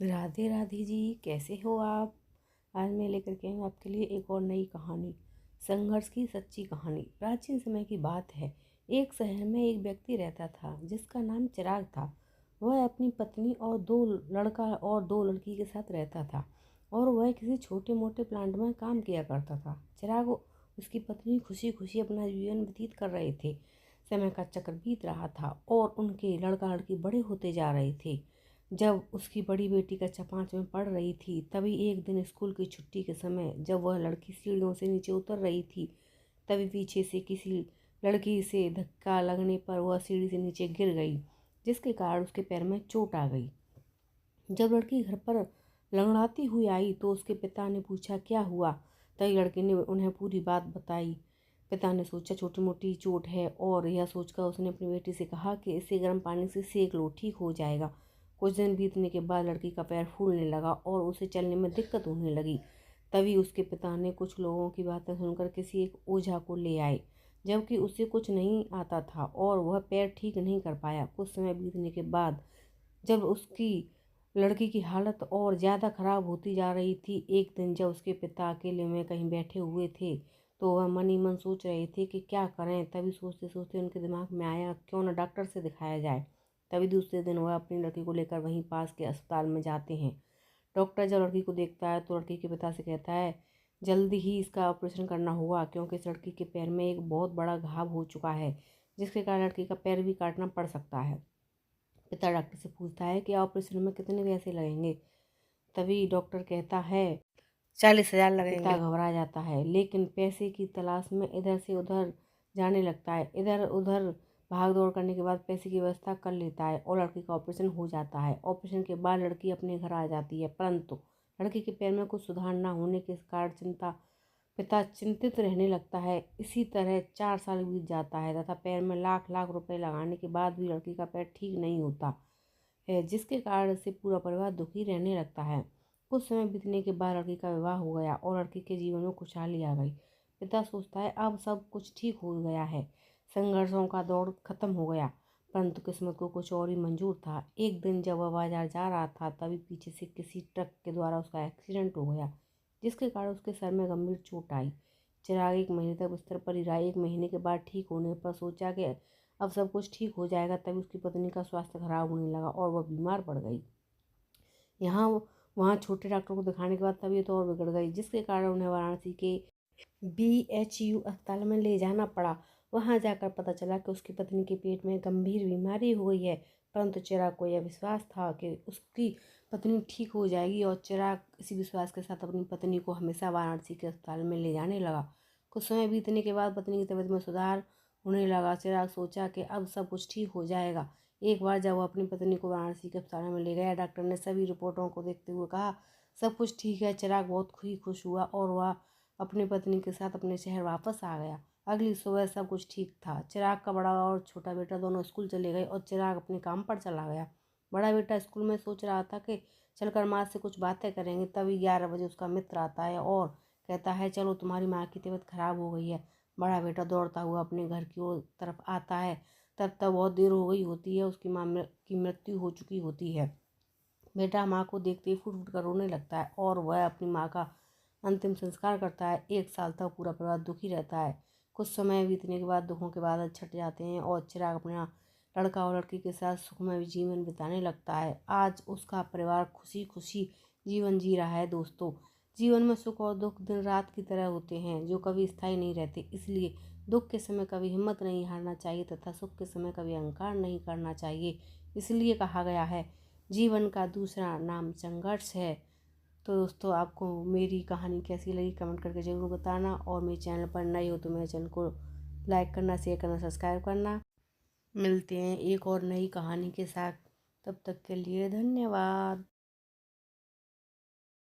राधे राधे जी, कैसे हो आप। आज मैं लेकर के आई हूँ आपके लिए एक और नई कहानी। संघर्ष की सच्ची कहानी। प्राचीन समय की बात है। एक शहर में एक व्यक्ति रहता था जिसका नाम चिराग था। वह अपनी पत्नी और दो लड़का और दो लड़की के साथ रहता था और वह किसी छोटे मोटे प्लांट में काम किया करता था। चिराग और उसकी पत्नी खुशी खुशी अपना जीवन व्यतीत कर रहे थे। समय का चक्र बीत रहा था और उनके लड़का लड़की बड़े होते जा रहे थे। जब उसकी बड़ी बेटी कक्षा 5 में पढ़ रही थी, तभी एक दिन स्कूल की छुट्टी के समय जब वह लड़की सीढ़ियों से नीचे उतर रही थी, तभी पीछे से किसी लड़की से धक्का लगने पर वह सीढ़ी से नीचे गिर गई, जिसके कारण उसके पैर में चोट आ गई। जब लड़की घर पर लंगड़ाती हुई आई तो उसके पिता ने पूछा क्या हुआ। तभी लड़की ने उन्हें पूरी बात बताई। पिता ने सोचा छोटी मोटी चोट है और यह सोचकर उसने अपनी बेटी से कहा कि इसे गर्म पानी से सेक लो, ठीक हो जाएगा। कुछ दिन बीतने के बाद लड़की का पैर फूलने लगा और उसे चलने में दिक्कत होने लगी। तभी उसके पिता ने कुछ लोगों की बातें सुनकर किसी एक ओझा को ले आए, जबकि उसे कुछ नहीं आता था और वह पैर ठीक नहीं कर पाया। कुछ समय बीतने के बाद जब उसकी लड़की की हालत और ज़्यादा ख़राब होती जा रही थी, एक दिन जब उसके पिता अकेले में कहीं बैठे हुए थे तो वह मन ही मन सोच रहे थे कि क्या करें। तभी सोचते सोचते उनके दिमाग में आया क्यों ना डॉक्टर से दिखाया जाए। तभी दूसरे दिन वह अपनी लड़की को लेकर वहीं पास के अस्पताल में जाते हैं। डॉक्टर जब लड़की को देखता है तो लड़की के पिता से कहता है जल्दी ही इसका ऑपरेशन करना होगा, क्योंकि इस लड़की के पैर में एक बहुत बड़ा घाव हो चुका है, जिसके कारण लड़की का पैर भी काटना पड़ सकता है। पिता डॉक्टर से पूछता है कि ऑपरेशन में कितने पैसे लगेंगे। तभी डॉक्टर कहता है 40,000 लगेंगे। पिता घबरा जाता है लेकिन पैसे की तलाश में इधर से उधर जाने लगता है। इधर उधर भाग दौड़ करने के बाद पैसे की व्यवस्था कर लेता है और लड़की का ऑपरेशन हो जाता है। ऑपरेशन के बाद लड़की अपने घर आ जाती है, परंतु लड़की के पैर में कुछ सुधार न होने के कारण पिता चिंतित रहने लगता है। इसी तरह 4 साल बीत जाता है तथा पैर में लाख लाख रुपए लगाने के बाद भी लड़की का पैर ठीक नहीं होता है, जिसके कारण से पूरा परिवार दुखी रहने लगता है। कुछ समय बीतने के बाद लड़की का विवाह हो गया और लड़की के जीवन में खुशहाली आ गई। पिता सोचता है अब सब कुछ ठीक हो गया है, संघर्षों का दौर खत्म हो गया। परंतु किस्मत को कुछ और ही मंजूर था। एक दिन जब वह बाजार जा रहा था, तभी पीछे से किसी ट्रक के द्वारा उसका एक्सीडेंट हो गया, जिसके कारण उसके सर में गंभीर चोट आई। चिराग 1 महीने तक बिस्तर पर ही रहा। 1 महीने के बाद ठीक होने पर सोचा कि अब सब कुछ ठीक हो जाएगा। तभी उसकी पत्नी का स्वास्थ्य खराब होने लगा और वह बीमार पड़ गई। यहाँ वहाँ छोटे डॉक्टर को दिखाने के बाद तबीयत और बिगड़ गई, जिसके कारण उन्हें वाराणसी के BHU अस्पताल में ले जाना पड़ा। वहाँ जाकर पता चला कि उसकी पत्नी के पेट में गंभीर बीमारी हो गई है, परंतु चिराग को यह विश्वास था कि उसकी पत्नी ठीक हो जाएगी और चिराग इसी विश्वास के साथ अपनी पत्नी को हमेशा वाराणसी के अस्पताल में ले जाने लगा। कुछ समय बीतने के बाद पत्नी की तबीयत में सुधार होने लगा। चिराग सोचा कि अब सब कुछ ठीक हो जाएगा। एक बार जब वह अपनी पत्नी को वाराणसी के अस्पताल में ले गया, डॉक्टर ने सभी रिपोर्टों को देखते हुए कहा सब कुछ ठीक है। चिराग बहुत खुश हुआ और वह अपनी पत्नी के साथ अपने शहर वापस आ गया। अगली सुबह सब कुछ ठीक था। चिराग का बड़ा और छोटा बेटा दोनों स्कूल चले गए और चिराग अपने काम पर चला गया। बड़ा बेटा स्कूल में सोच रहा था कि चलकर माँ से कुछ बातें करेंगे। तभी 11 बजे उसका मित्र आता है और कहता है चलो तुम्हारी माँ की तबीयत खराब हो गई है। बड़ा बेटा दौड़ता हुआ अपने घर की ओर तरफ आता है। तब तक बहुत देर हो गई होती है, उसकी माँ की मृत्यु हो चुकी होती है। बेटा माँ को देखते ही फुट फुट कर रोने लगता है और वह अपनी माँ का अंतिम संस्कार करता है। 1 साल तक पूरा परिवार दुखी रहता है। कुछ समय बीतने के बाद दुखों के बादल छट जाते हैं और चिराग अपना लड़का और लड़की के साथ सुखमय जीवन बिताने लगता है। आज उसका परिवार खुशी खुशी जीवन जी रहा है। दोस्तों, जीवन में सुख और दुख दिन रात की तरह होते हैं, जो कभी स्थायी नहीं रहते। इसलिए दुख के समय कभी हिम्मत नहीं हारना चाहिए तथा सुख के समय कभी अहंकार नहीं करना चाहिए। इसलिए कहा गया है जीवन का दूसरा नाम संघर्ष है। तो दोस्तों, आपको मेरी कहानी कैसी लगी कमेंट करके ज़रूर बताना और मेरे चैनल पर नए हो तो मेरे चैनल को लाइक करना, शेयर करना, सब्सक्राइब करना। मिलते हैं एक और नई कहानी के साथ। तब तक के लिए धन्यवाद।